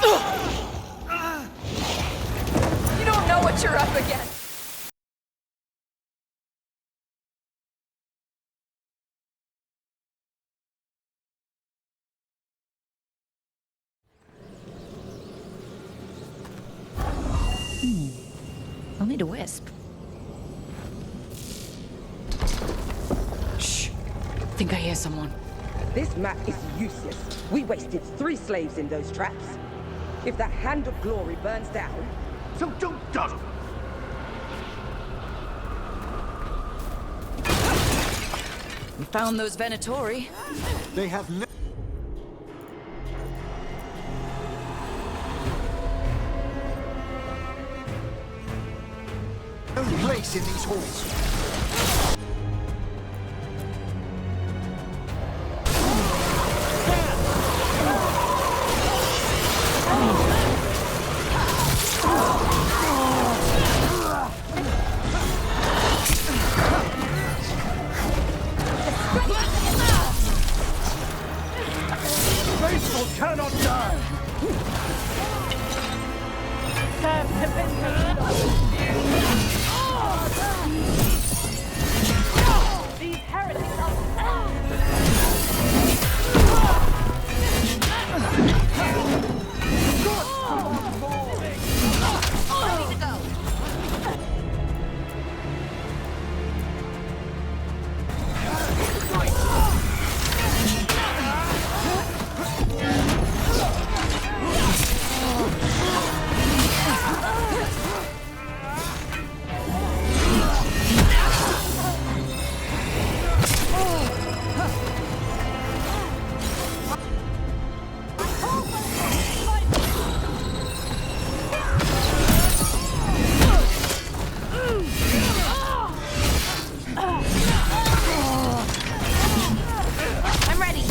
You don't know what you're up against. I'll need a wisp. Shh. Think I hear someone. This map is useless. We wasted 3 slaves in those traps. If the Hand of Glory burns down... So don't dawdle. We found those Venatori. They have no place in these halls. Faithful cannot die. These heretics are... Ready to go. I'm ready.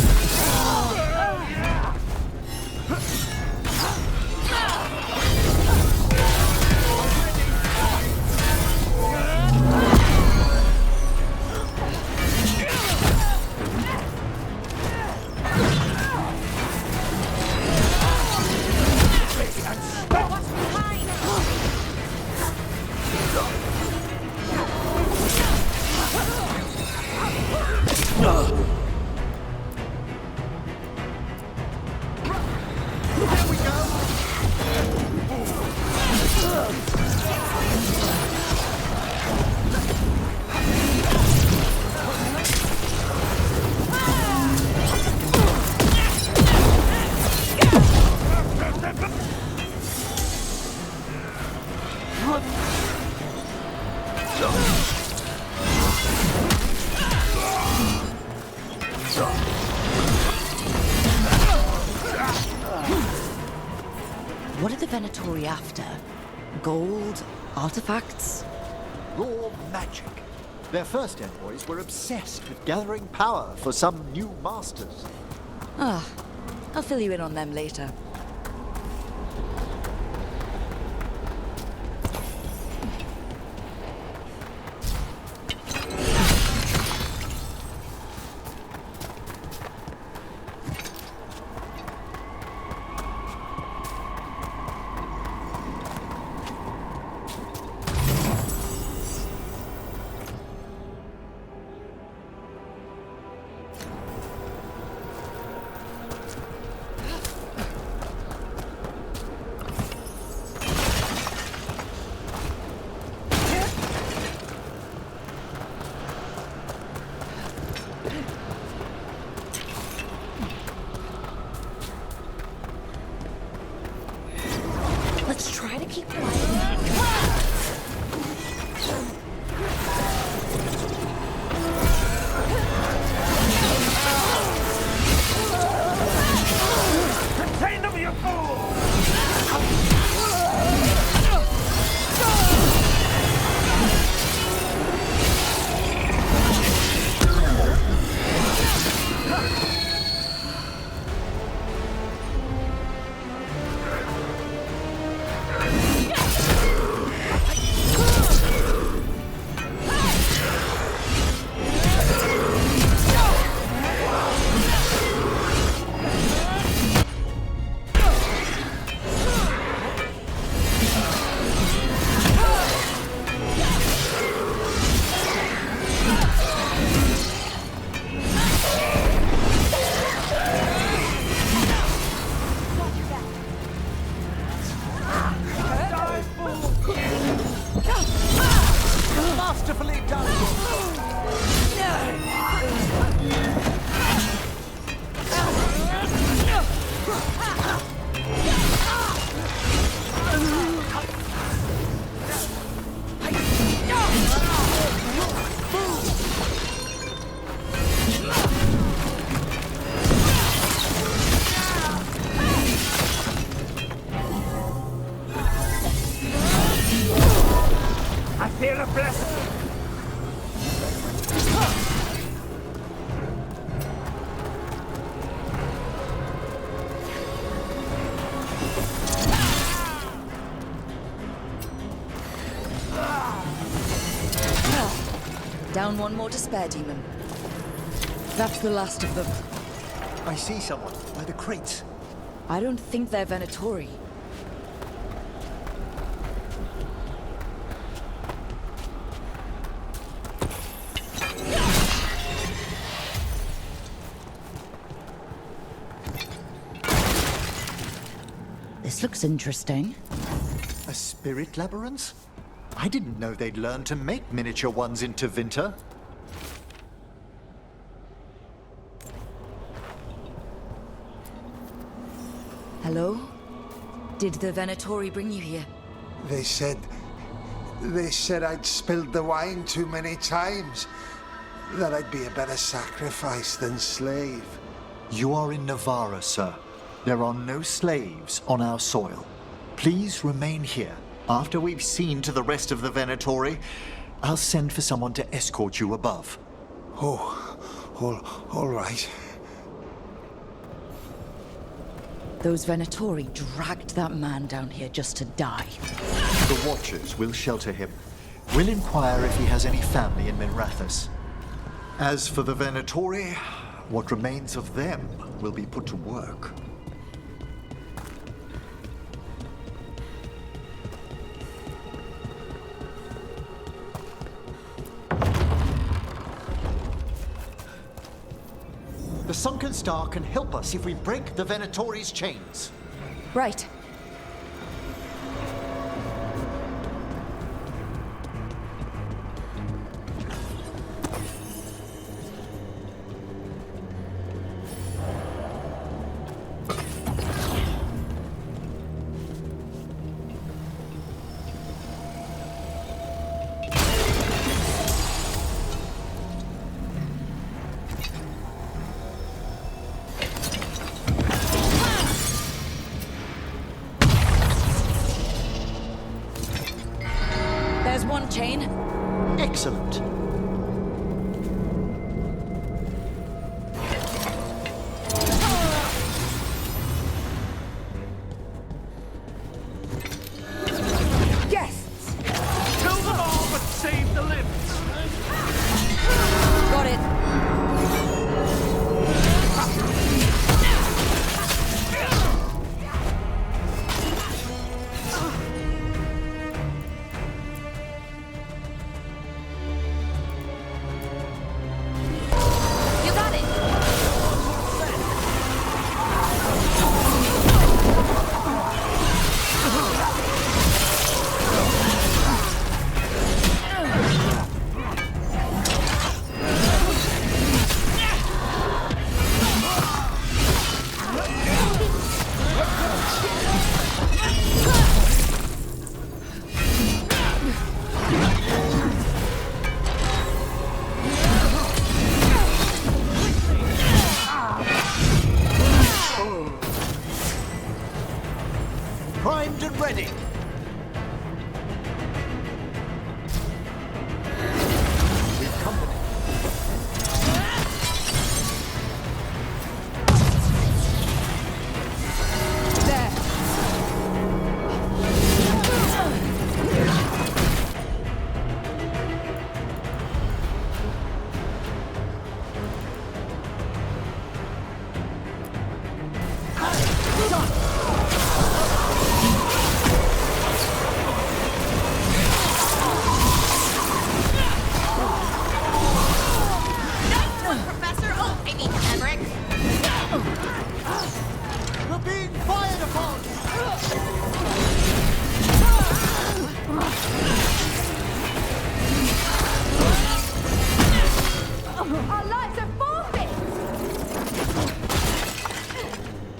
What's behind? Here we go. What are the Venatori after? Gold? Artifacts? Raw magic. Their first envoys were obsessed with gathering power for some new masters. Ah, I'll fill you in on them later. Down one more despair demon. That's the last of them. I see someone by the crates. I don't think they're Venatori. This looks interesting. A spirit labyrinth? I didn't know they'd learned to make miniature ones into Vinter. Hello? Did the Venatori bring you here? They said I'd spilled the wine too many times. That I'd be a better sacrifice than slave. You are in Navarra, sir. There are no slaves on our soil. Please remain here. After we've seen to the rest of the Venatori, I'll send for someone to escort you above. Oh, all right. Those Venatori dragged that man down here just to die. The Watchers will shelter him. We'll inquire if he has any family in Minrathous. As for the Venatori, what remains of them will be put to work. The Sunken Star can help us if we break the Venatori's chains. Right. There's one chain. Excellent. Guests! Kill them all, but save the limbs! Got it. You got it. Primed and ready. We've company. There! Nice one, Professor. Oh, I mean, Maverick. We're being fired upon! Our lives are forfeit.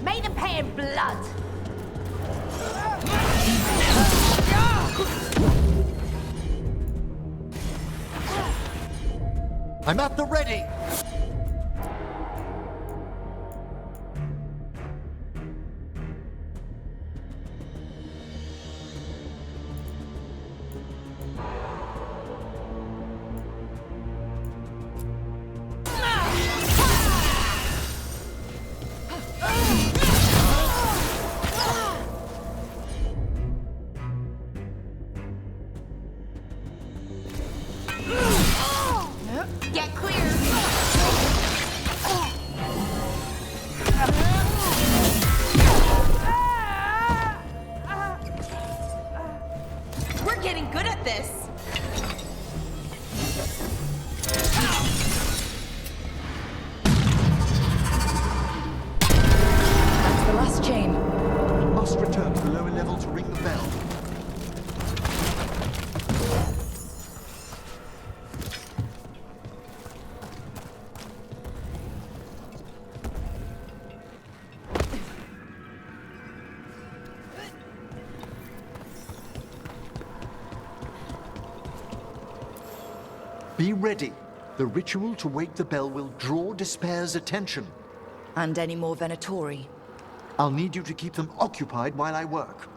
May them pay in blood. I'm at the ready! chain. Must return to the lower level to ring the bell. Be ready. The ritual to wake the bell will draw Despair's attention. And any more Venatori? I'll need you to keep them occupied while I work.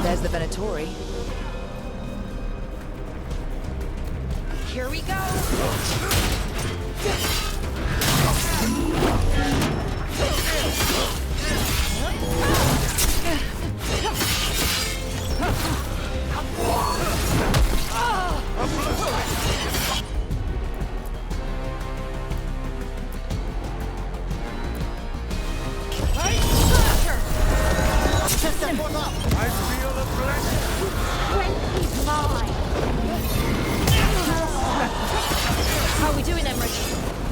There's the Venatori. Here we go. I feel the blessing. He's mine. How are we doing, Emmerich?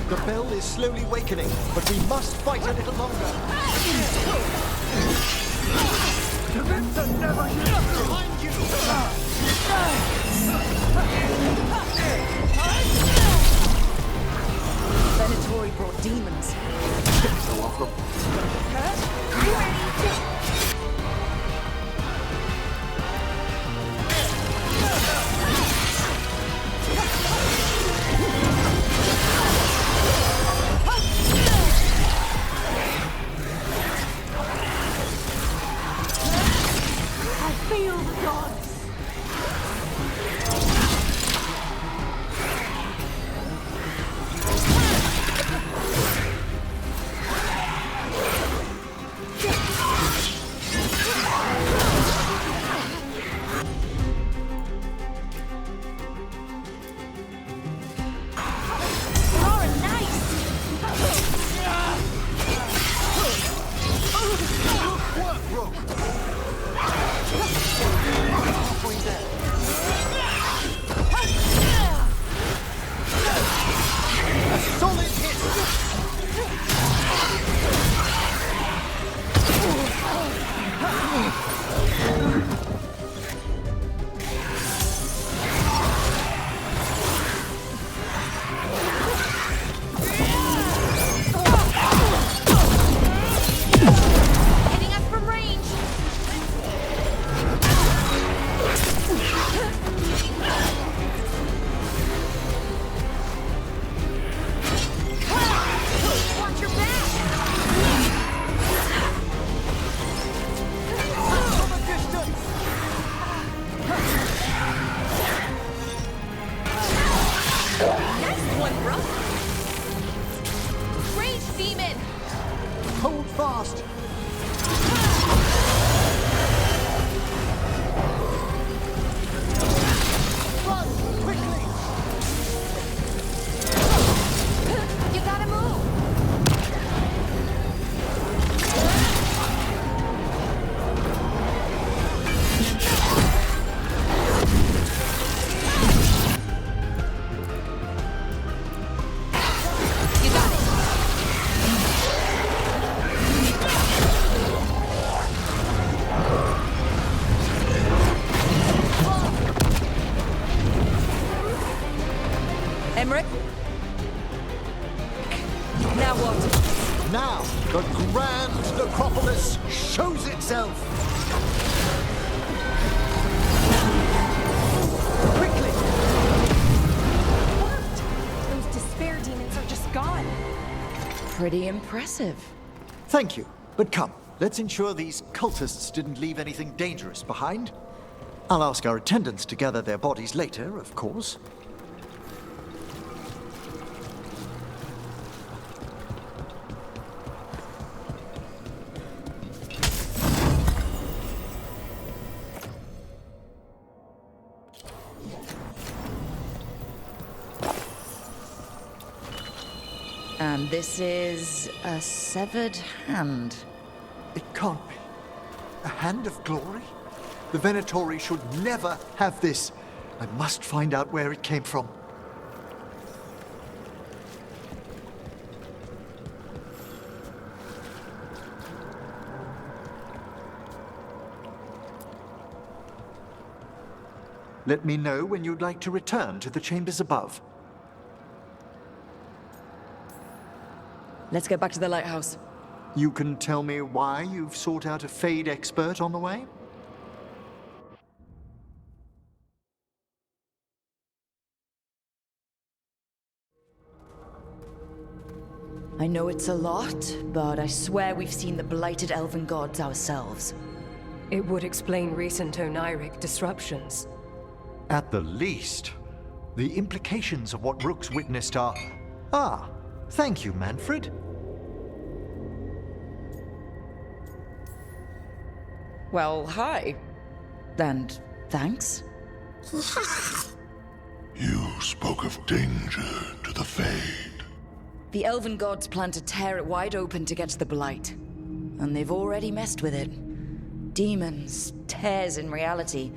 The bell is slowly wakening, but we must fight a little longer. Vincent never Behind you! Venatori brought demons. So off them. I feel the gods. Oh, nice. Solid hit! Hitting us from range. Watch your back. From a distance! Nice one, bro. Rage demon. Hold fast! Run! Quickly! You gotta move. You got it. Emmerich? Now what? Now, the grand necropolis shows itself! Quickly! Those despair demons are just gone. Pretty impressive. Thank you, but come, let's ensure these cultists didn't leave anything dangerous behind. I'll ask our attendants to gather their bodies later, of course. And this is a severed hand. It can't be. A hand of glory? The Venatori should never have this. I must find out where it came from. Let me know when you'd like to return to the chambers above. Let's get back to the lighthouse. You can tell me why you've sought out a Fade expert on the way? I know it's a lot, but I swear we've seen the blighted elven gods ourselves. It would explain recent oniric disruptions. At the least, the implications of what Rook's witnessed are... Ah, thank you, Manfred. Well, hi. And thanks. You spoke of danger to the Fade. The elven gods plan to tear it wide open to get to the blight. And they've already messed with it. Demons, tears in reality.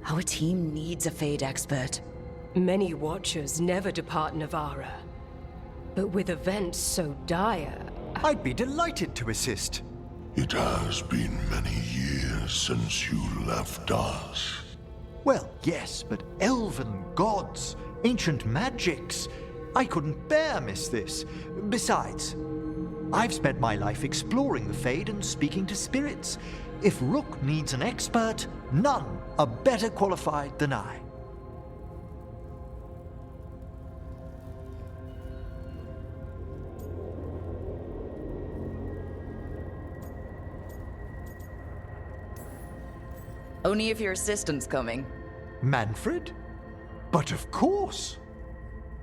Our team needs a Fade expert. Many Watchers never depart Navara. But with events so dire... I'd be delighted to assist. It has been many years since you left us. Well, yes, but elven gods, ancient magics. I couldn't bear miss this. Besides, I've spent my life exploring the Fade and speaking to spirits. If Rook needs an expert, none are better qualified than I. Only if your assistant's coming. Manfred? But of course.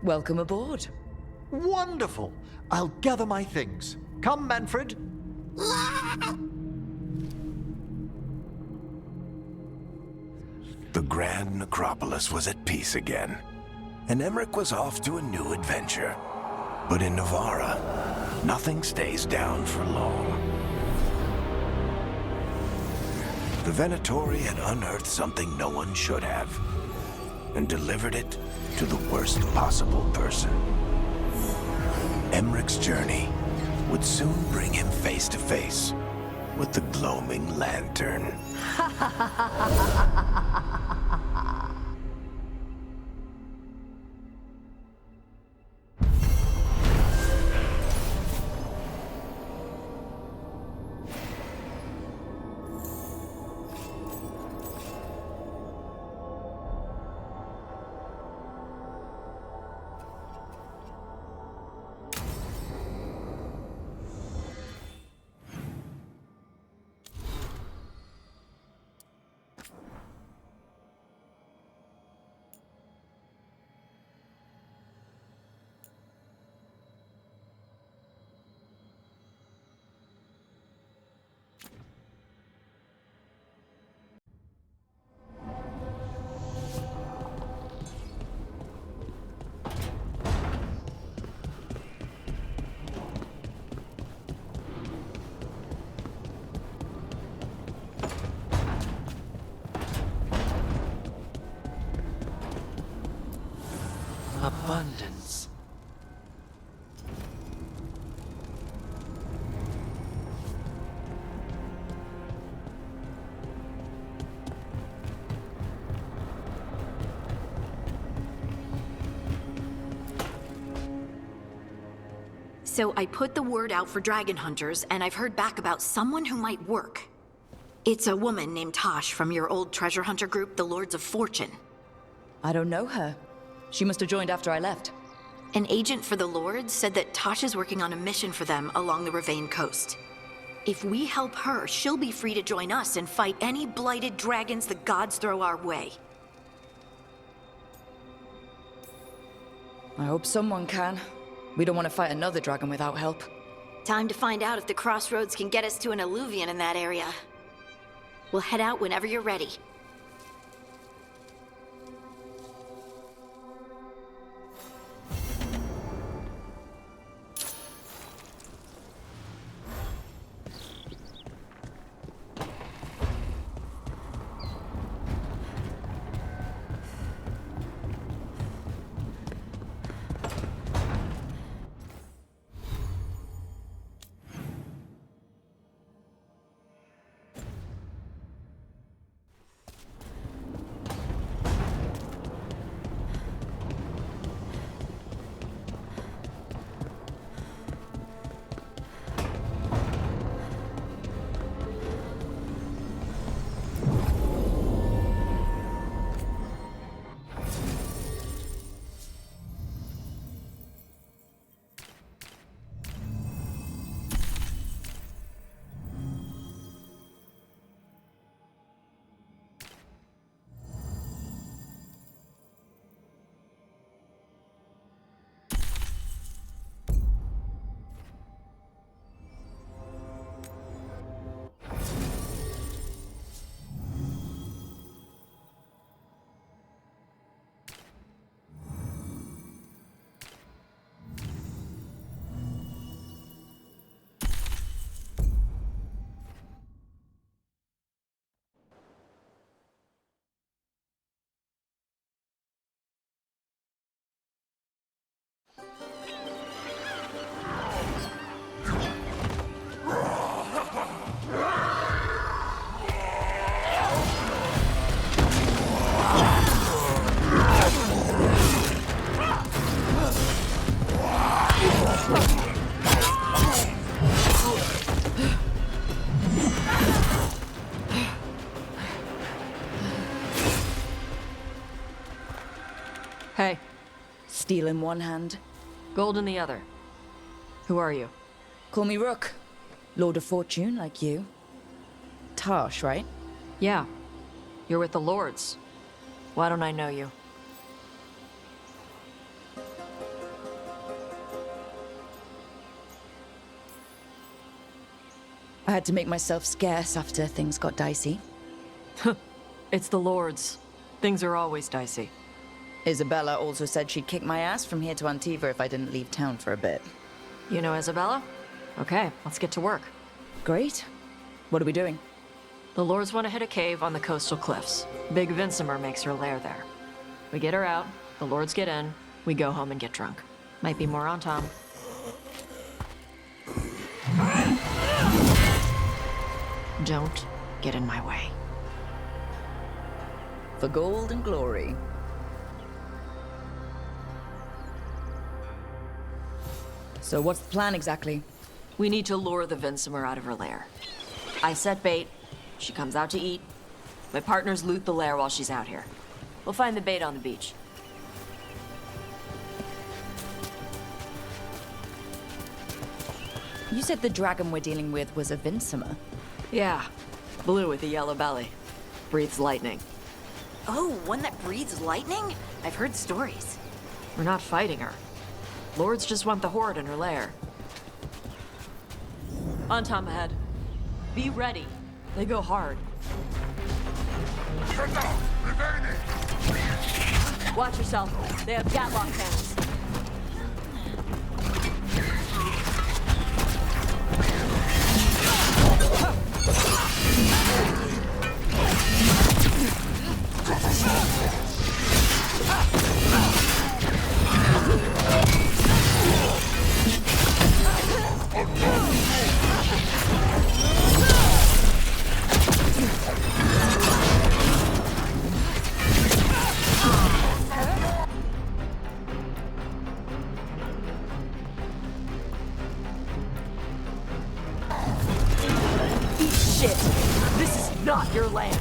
Welcome aboard. Wonderful. I'll gather my things. Come, Manfred. The Grand Necropolis was at peace again, and Emmerich was off to a new adventure. But in Navara, nothing stays down for long. The Venatori had unearthed something no one should have, and delivered it to the worst possible person. Emmerich's journey would soon bring him face to face with the gloaming lantern. Abundance. So I put the word out for dragon hunters, and I've heard back about someone who might work. It's a woman named Tosh from your old treasure hunter group, the Lords of Fortune. I don't know her. She must have joined after I left. An agent for the Lords said that Tosh is working on a mission for them along the Ravane coast. If we help her, she'll be free to join us and fight any blighted dragons the gods throw our way. I hope someone can. We don't want to fight another dragon without help. Time to find out if the crossroads can get us to an alluvion in that area. We'll head out whenever you're ready. Steel in one hand. Gold in the other. Who are you? Call me Rook. Lord of Fortune, like you. Tarsh, right? Yeah. You're with the Lords. Why don't I know you? I had to make myself scarce after things got dicey. It's the Lords. Things are always dicey. Isabella also said she'd kick my ass from here to Antiva if I didn't leave town for a bit. You know Isabella? Okay, let's get to work. Great. What are we doing? The Lords want to hit a cave on the coastal cliffs. Big Vincimer makes her lair there. We get her out, the Lords get in, we go home and get drunk. Might be more on Tom. Don't get in my way. For gold and glory. So what's the plan exactly? We need to lure the Vincimer out of her lair. I set bait, she comes out to eat. My partners loot the lair while she's out here. We'll find the bait on the beach. You said the dragon we're dealing with was a Vincimer. Yeah, blue with a yellow belly. Breathes lightning. Oh, one that breathes lightning? I've heard stories. We're not fighting her. Lords just want the horde in her lair. On Tom ahead. Be ready. They go hard. Watch yourself. They have Gatlock cannons. Shit! This is not your land!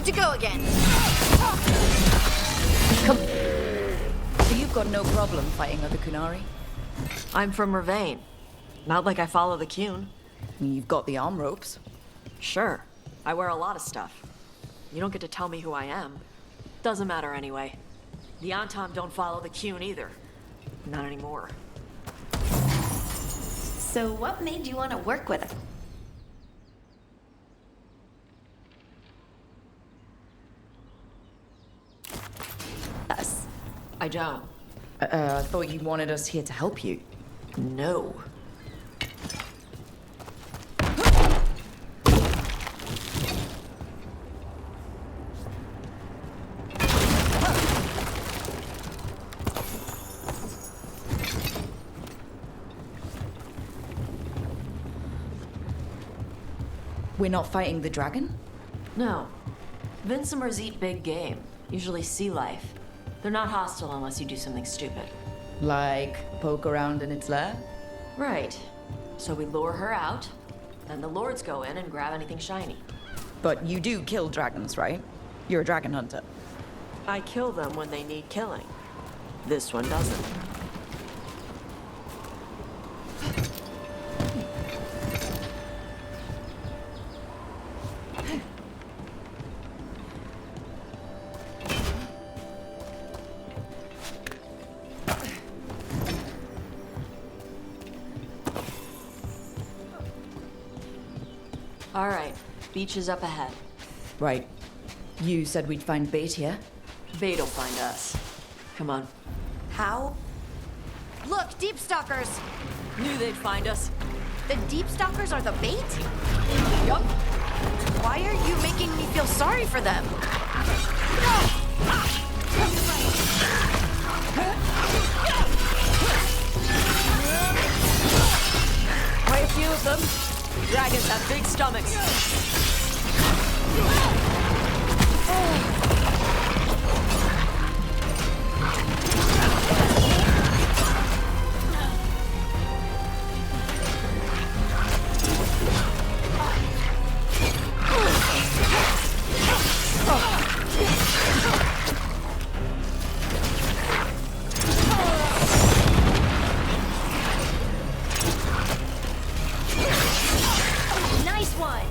To go again. Come. So you've got no problem fighting other Kunari? I'm from Ravane. Not like I follow the Qun. You've got the arm ropes. Sure. I wear a lot of stuff. You don't get to tell me who I am. Doesn't matter anyway. The Antom don't follow the Qun either. Not anymore. So what made you want to work with him? Us. I don't. I thought you wanted us here to help you. No. We're not fighting the dragon? No. Vincimers eat big game, usually sea life. They're not hostile unless you do something stupid. Like poke around in its lair? Right. So we lure her out, then the lords go in and grab anything shiny. But you do kill dragons, right? You're a dragon hunter. I kill them when they need killing. This one doesn't. All right, beach is up ahead. Right. You said we'd find bait here? Bait'll find us. Come on. How? Look, deep stalkers! Knew they'd find us. The deep stalkers are the bait? Yup. Why are you making me feel sorry for them? Quite a few of them. Dragons have big stomachs. Nice one!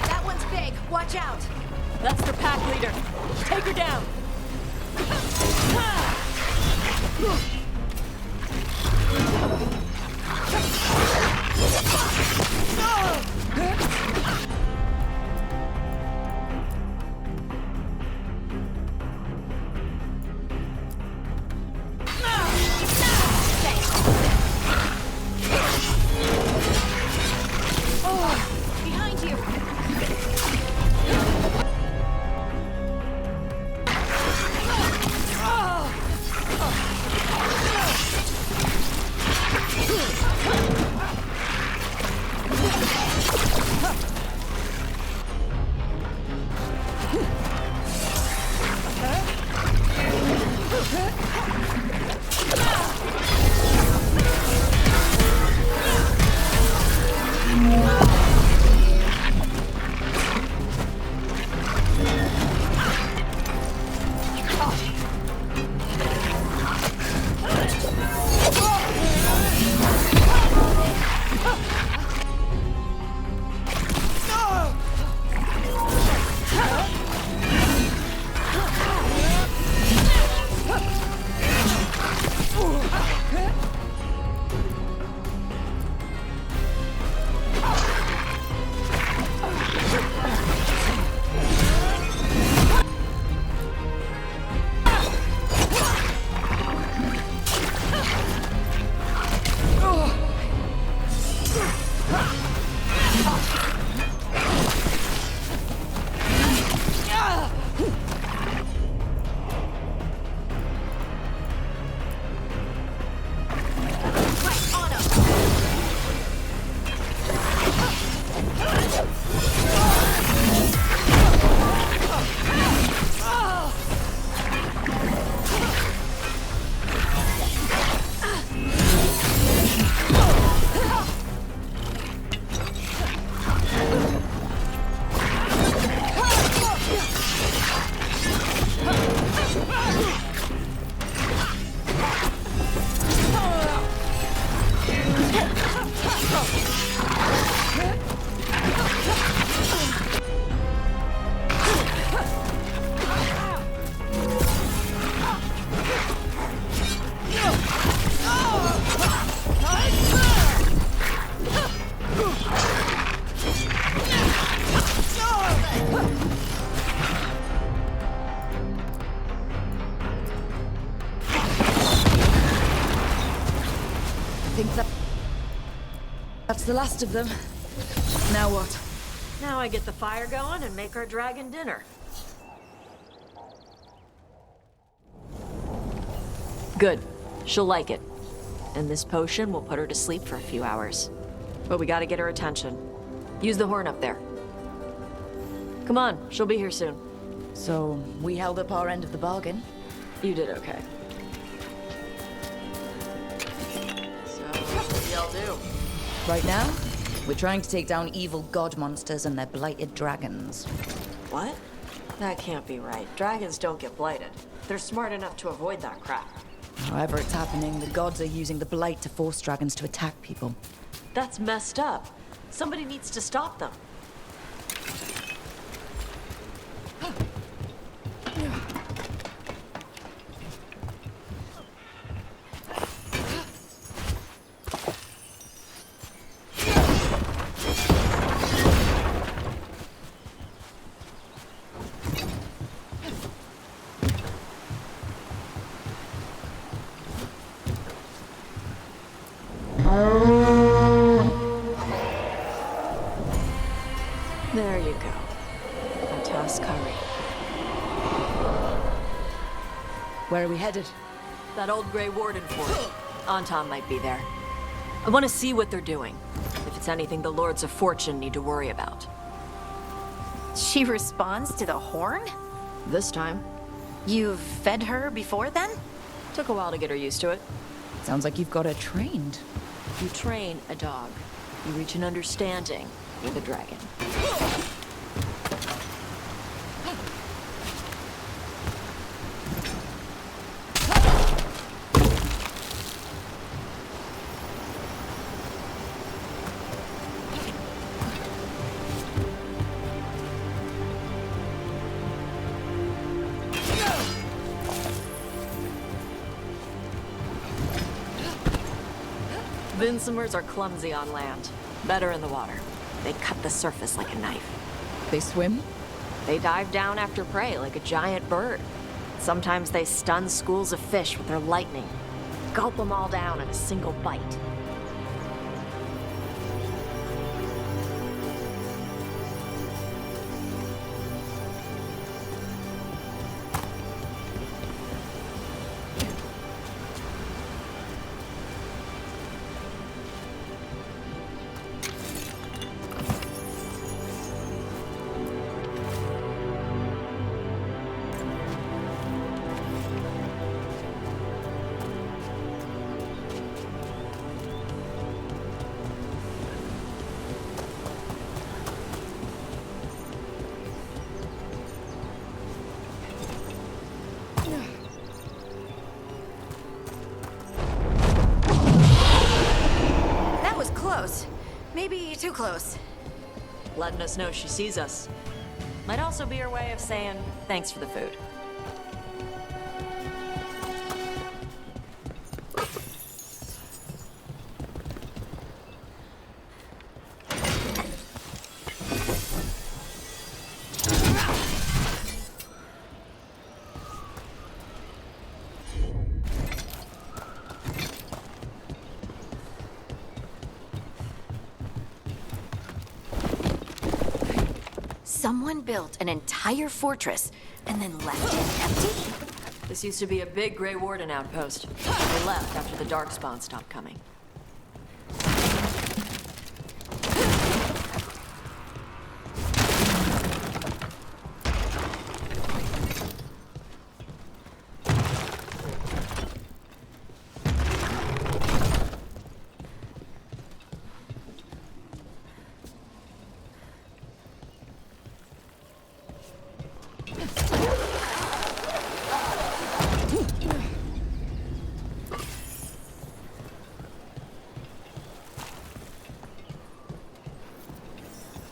That one's big. Watch out. That's the pack leader. Take her down. Behind you. That's the last of them. Now what? Now I get the fire going and make our dragon dinner. Good. She'll like it. And this potion will put her to sleep for a few hours. But we gotta get her attention. Use the horn up there. Come on, she'll be here soon. So, we held up our end of the bargain? You did okay. do. Right now, we're trying to take down evil god monsters and their blighted dragons. What? That can't be right. Dragons don't get blighted. They're smart enough to avoid that crap. However it's happening, the gods are using the blight to force dragons to attack people. That's messed up. Somebody needs to stop them. There you go. A toss curry. Where are we headed? That old Grey Warden fort. Anton might be there. I want to see what they're doing. If it's anything the Lords of Fortune need to worry about. She responds to the horn? This time. You've fed her before then? Took a while to get her used to it. Sounds like you've got her trained. You train a dog. You reach an understanding with a dragon. Vincimers are clumsy on land, better in the water. They cut the surface like a knife. They swim? They dive down after prey like a giant bird. Sometimes they stun schools of fish with their lightning. Gulp them all down in a single bite. Close. Maybe too close. Letting us know she sees us. Might also be her way of saying thanks for the food. Someone built an entire fortress and then left it empty? This used to be a big Grey Warden outpost. They left after the Darkspawn stopped coming.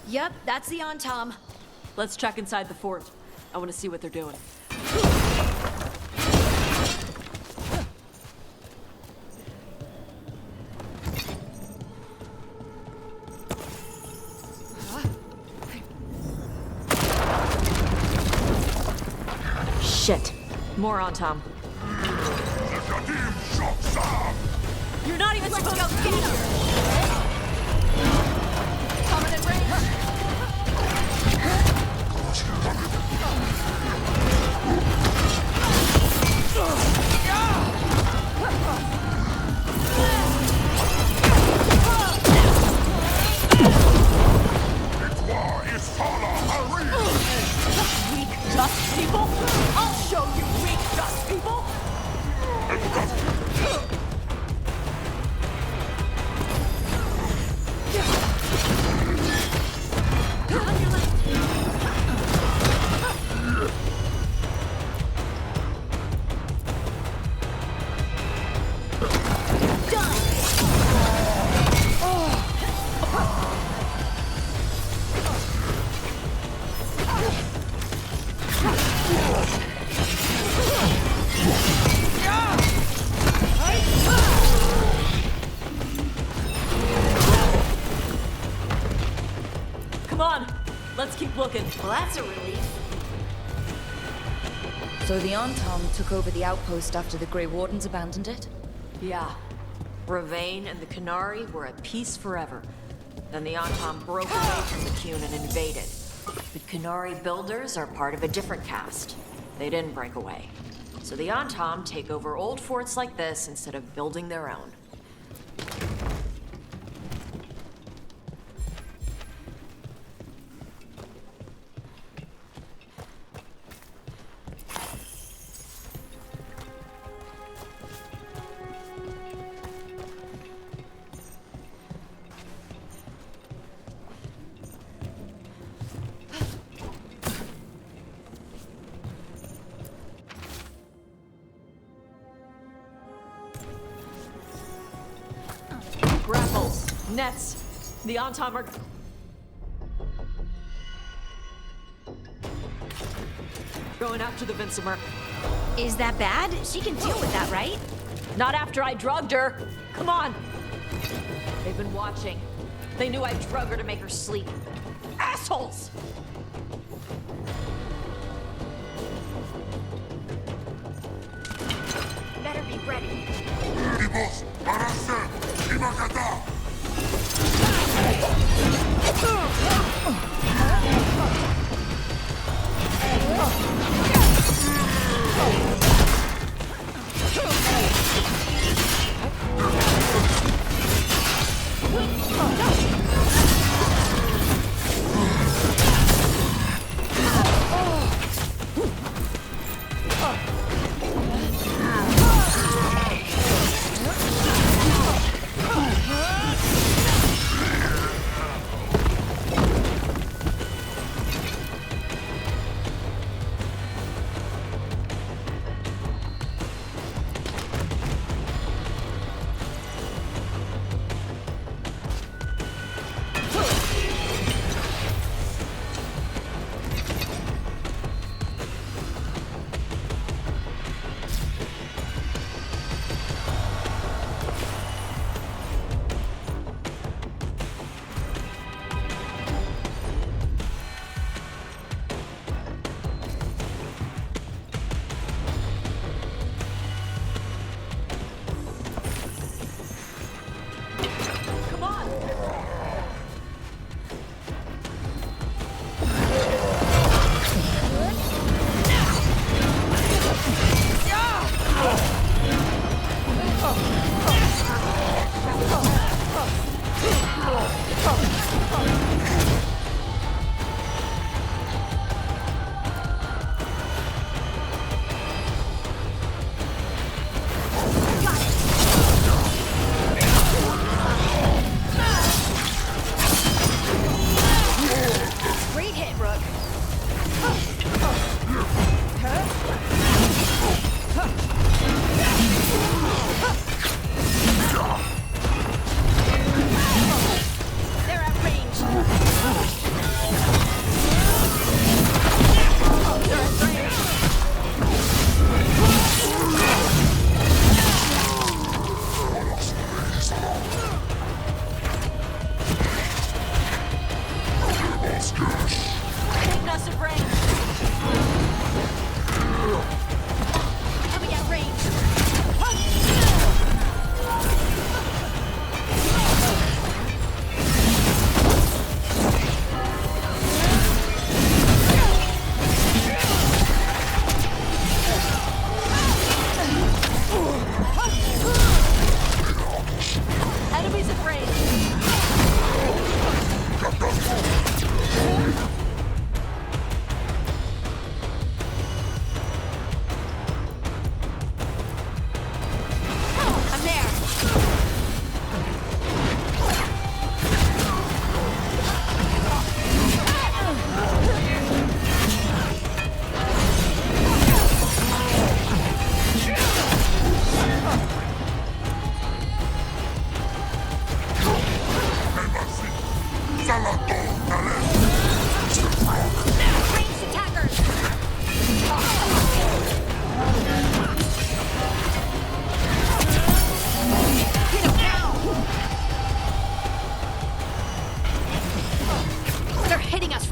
Yep, that's the on-tom. Let's check inside the fort. I want to see what they're doing. Shit. More on Tom. You're not even supposed to get him! Coming in range! Weak dust people? I'll show you weak dust people! on, let's keep looking. Well, that's a relief. So the Antom took over the outpost after the Grey Wardens abandoned it? Yeah. Ravane and the Canary were at peace forever. Then the Antom broke away from the Qun and invaded. The Canary builders are part of a different caste. They didn't break away. So the Antom take over old forts like this instead of building their own. Grapples, nets. The Antom are... going after the Vincemer. Is that bad? She can deal with that, right? Not after I drugged her. Come on. They've been watching. They knew I drug her to make her sleep. Assholes! Better be ready. Vivos, pararse, Vivakata!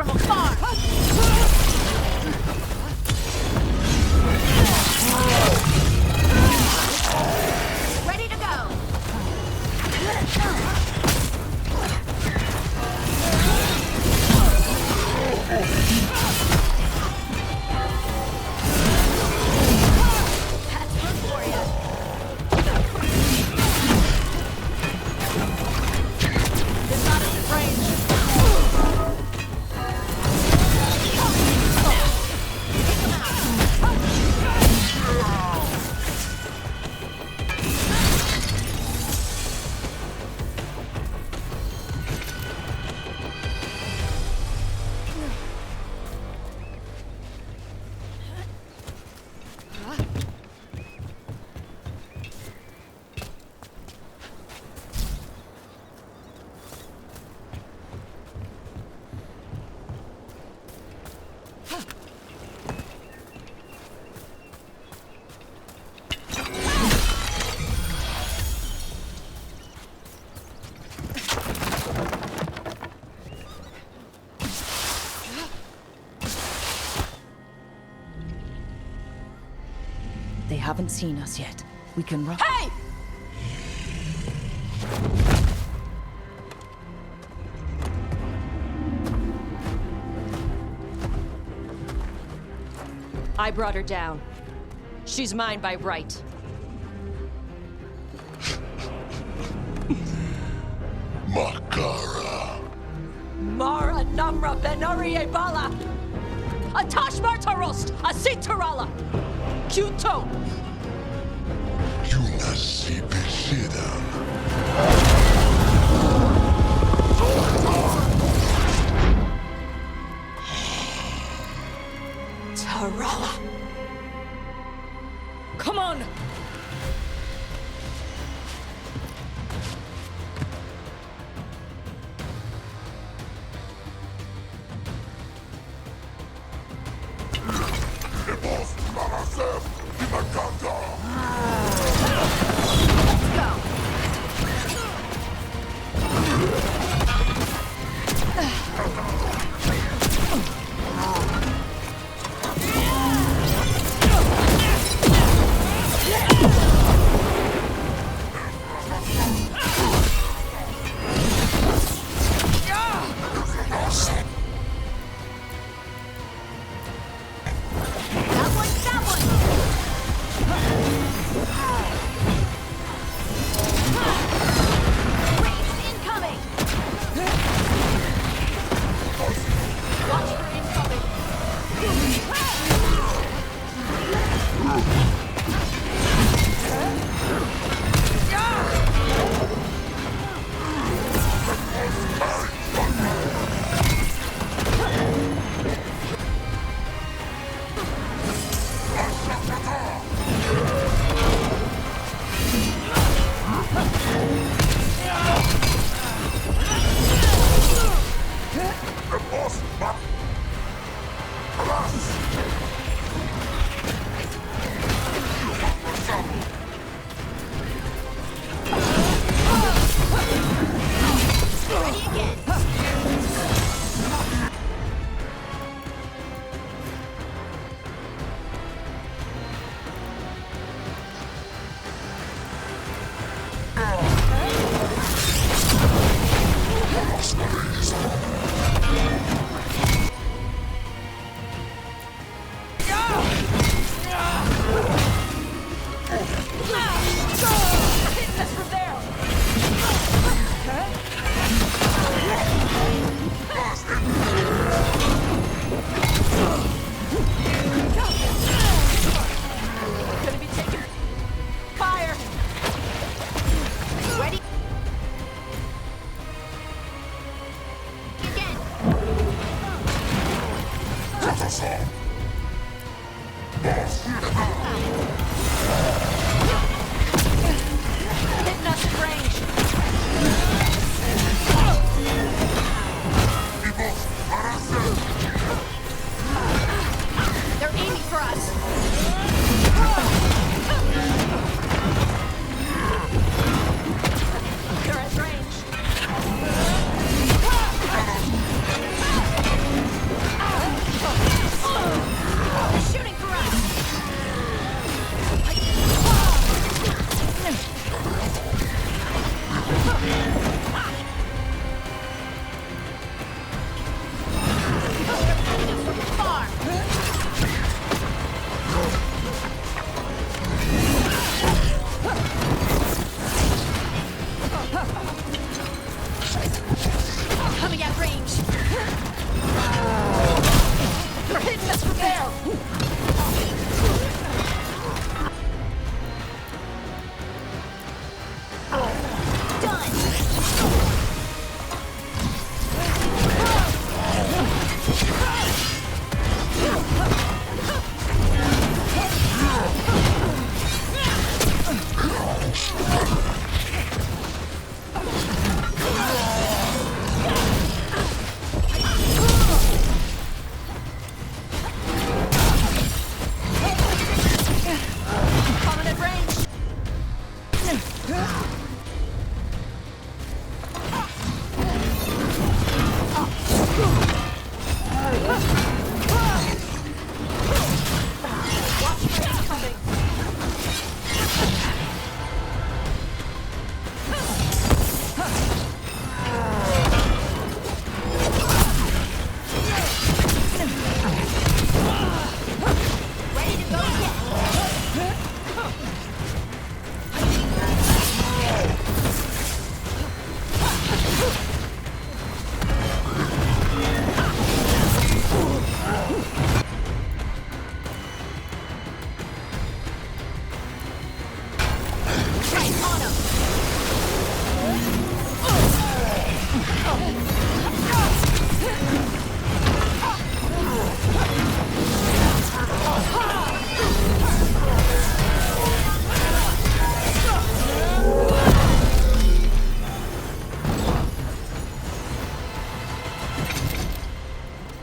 from afar! Ready to go! That's good for you. They're not in range. They haven't seen us yet. We can run. Hey! I brought her down. She's mine by right. Makara. Mara Namra Benari Bala! Atash Martarost! Asitarala! Kyuto! Yunasi Bishida. Tarala! Come on!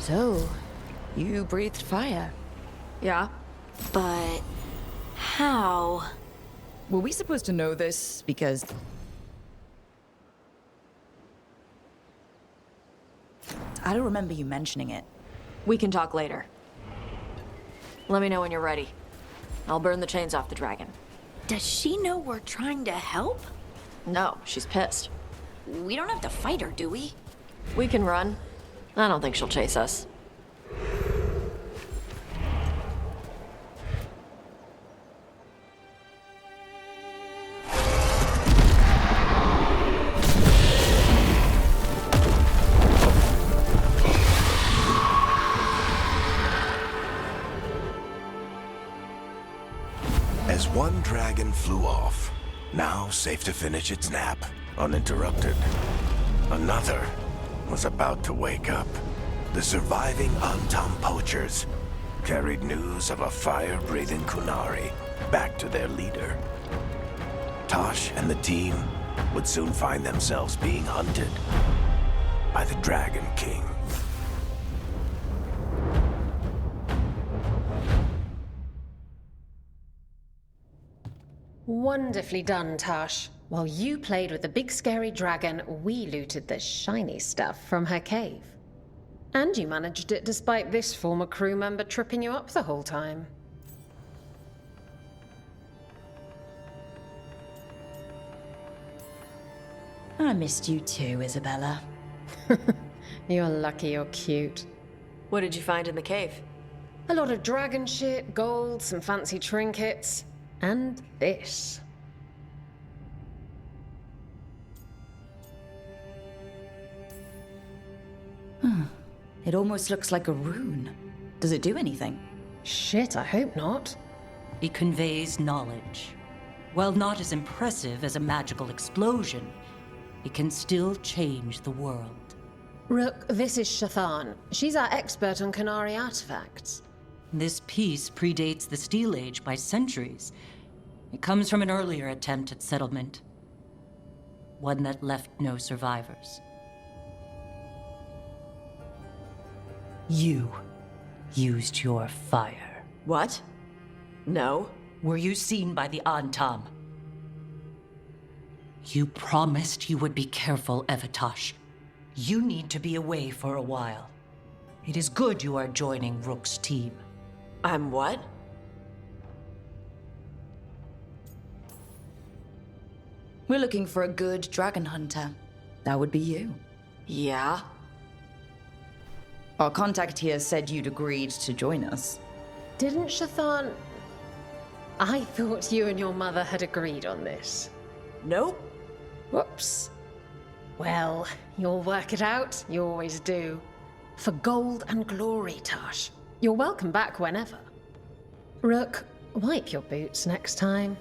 So, you breathed fire. Yeah? But how? Were we supposed to know this? Because... I don't remember you mentioning it. We can talk later. Let me know when you're ready. I'll burn the chains off the dragon. Does she know we're trying to help? No, she's pissed. We don't have to fight her, do we? We can run. I don't think she'll chase us. As one dragon flew off, now safe to finish its nap, uninterrupted, another was about to wake up. The surviving Antam poachers carried news of a fire-breathing Kunari back to their leader. Tosh and the team would soon find themselves being hunted by the Dragon King. Wonderfully done, Tosh. While you played with the big scary dragon, we looted the shiny stuff from her cave. And you managed it despite this former crew member tripping you up the whole time. I missed you too, Isabella. You're lucky you're cute. What did you find in the cave? A lot of dragon shit, gold, some fancy trinkets, and this. It almost looks like a rune. Does it do anything? Shit, I hope not. It conveys knowledge. While not as impressive as a magical explosion, it can still change the world. Rook, this is Shathan. She's our expert on Kunari artifacts. This piece predates the Steel Age by centuries. It comes from an earlier attempt at settlement. One that left no survivors. You used your fire. What? No. Were you seen by the Antam? You promised you would be careful, Evatosh. You need to be away for a while. It is good you are joining Rook's team. I'm what? We're looking for a good dragon hunter. That would be you. Yeah? Our contact here said you'd agreed to join us. Didn't Shathan... I thought you and your mother had agreed on this. Nope. Whoops. Well, you'll work it out. You always do. For gold and glory, Tosh. You're welcome back whenever. Rook, wipe your boots next time.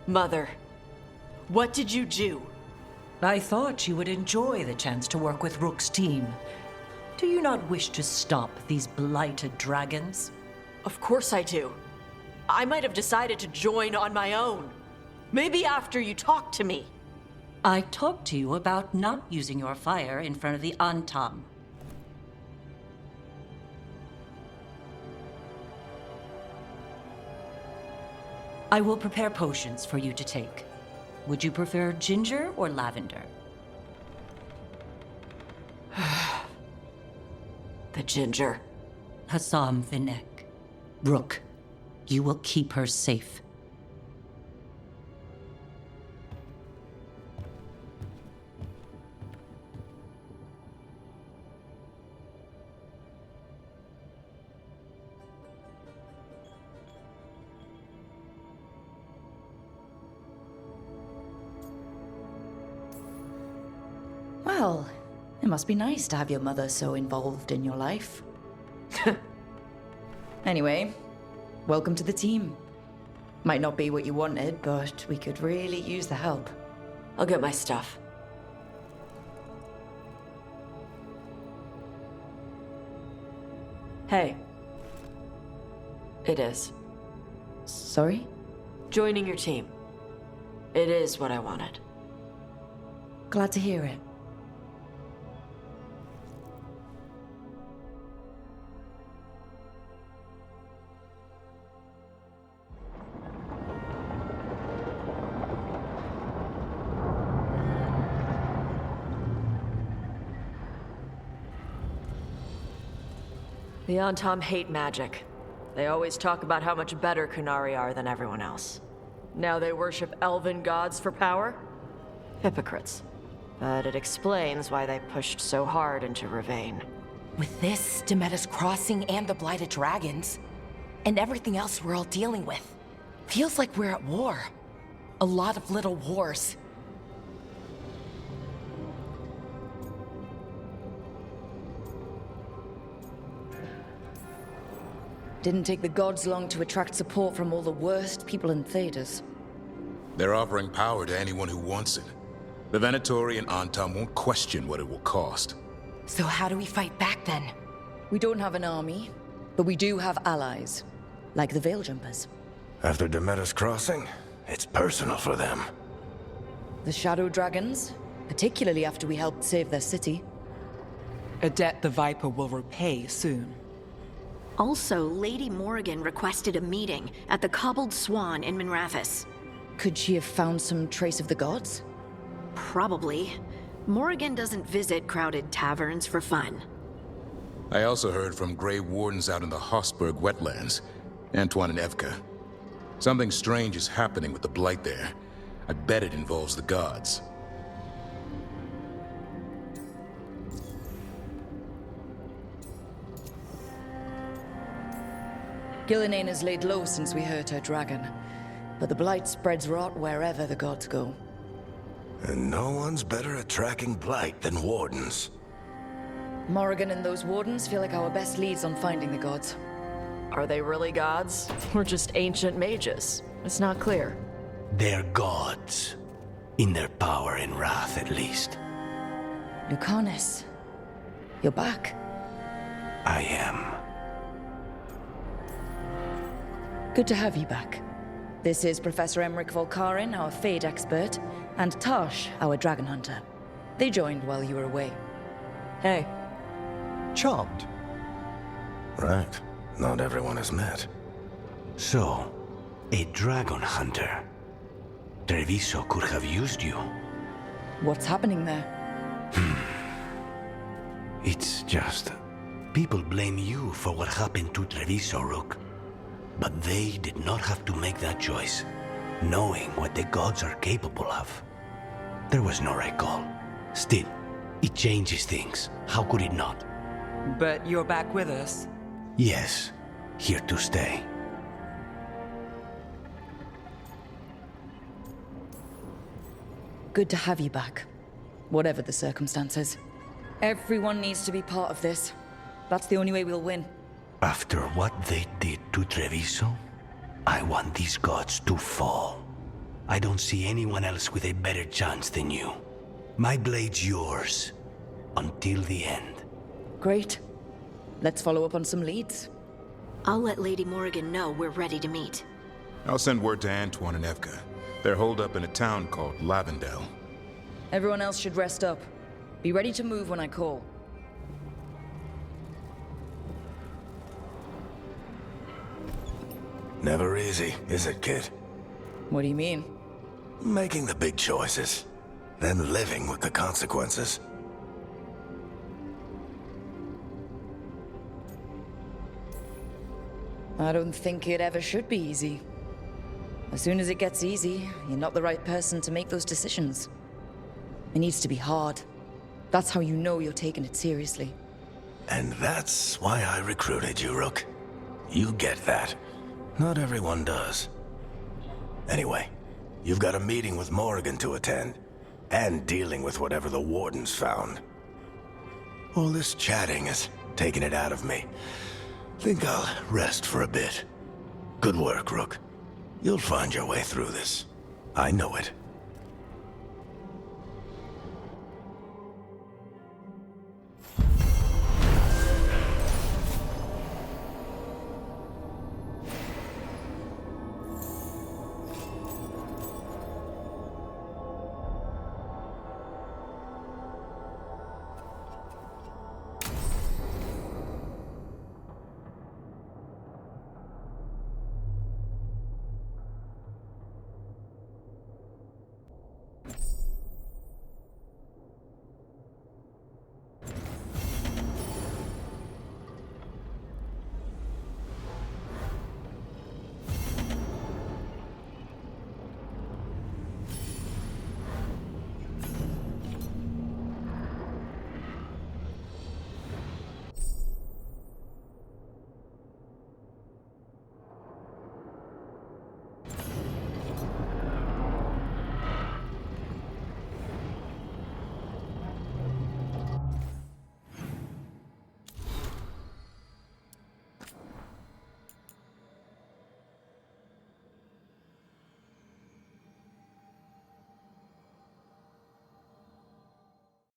Mother, what did you do? I thought you would enjoy the chance to work with Rook's team. Do you not wish to stop these blighted dragons? Of course I do. I might have decided to join on my own. Maybe after you talked to me. I talked to you about not using your fire in front of the Antam. I will prepare potions for you to take. Would you prefer ginger or lavender? The ginger. Hassam Vinek. Rook, you will keep her safe. Well, it must be nice to have your mother so involved in your life. Anyway, welcome to the team. Might not be what you wanted, but we could really use the help. I'll get my stuff. Hey. It is. Sorry? Joining your team. It is what I wanted. Glad to hear it. The Antom hate magic. They always talk about how much better Kunari are than everyone else. Now they worship elven gods for power? Hypocrites. But it explains why they pushed so hard into Ravane. With this, Demeter's Crossing and the Blighted Dragons, and everything else we're all dealing with, feels like we're at war. A lot of little wars. Didn't take the gods long to attract support from all the worst people in Thedas. They're offering power to anyone who wants it. The Venatori and Antom won't question what it will cost. So how do we fight back then? We don't have an army, but we do have allies, like the Veil Jumpers. After Demeter's Crossing, it's personal for them. The Shadow Dragons, particularly after we helped save their city. A debt the Viper will repay soon. Also, Lady Morrigan requested a meeting at the Cobbled Swan in Minrathous. Could she have found some trace of the gods? Probably. Morrigan doesn't visit crowded taverns for fun. I also heard from Grey Wardens out in the Hossberg wetlands, Antoine and Evka. Something strange is happening with the Blight there. I bet it involves the gods. Gillinane has laid low since we hurt her dragon, but the Blight spreads rot wherever the gods go. And no one's better at tracking Blight than Wardens. Morrigan and those Wardens feel like our best leads on finding the gods. Are they really gods? Or just ancient mages? It's not clear. They're gods. In their power and wrath, at least. Lucanus, you're back. I am. Good to have you back. This is Professor Emmerich Volkarin, our Fade expert, and Tosh, our dragon hunter. They joined while you were away. Hey. Charmed. Right. Not everyone has met. So, a dragon hunter. Treviso could have used you. What's happening there? It's just... people blame you for what happened to Treviso, Rook. But they did not have to make that choice, knowing what the gods are capable of. There was no right call. Still, it changes things. How could it not? But you're back with us. Yes, here to stay. Good to have you back, whatever the circumstances. Everyone needs to be part of this. That's the only way we'll win. After what they did to Treviso, I want these gods to fall. I don't see anyone else with a better chance than you. My blade's yours, until the end. Great. Let's follow up on some leads. I'll let Lady Morrigan know we're ready to meet. I'll send word to Antoine and Evka. They're holed up in a town called Lavendel. Everyone else should rest up. Be ready to move when I call. Never easy, is it, kid? What do you mean? Making the big choices, then living with the consequences. I don't think it ever should be easy. As soon as it gets easy, you're not the right person to make those decisions. It needs to be hard. That's how you know you're taking it seriously. And that's why I recruited you, Rook. You get that. Not everyone does. Anyway, you've got a meeting with Morrigan to attend, and dealing with whatever the Wardens found. All this chatting is taking it out of me. Think I'll rest for a bit. Good work, Rook. You'll find your way through this. I know it.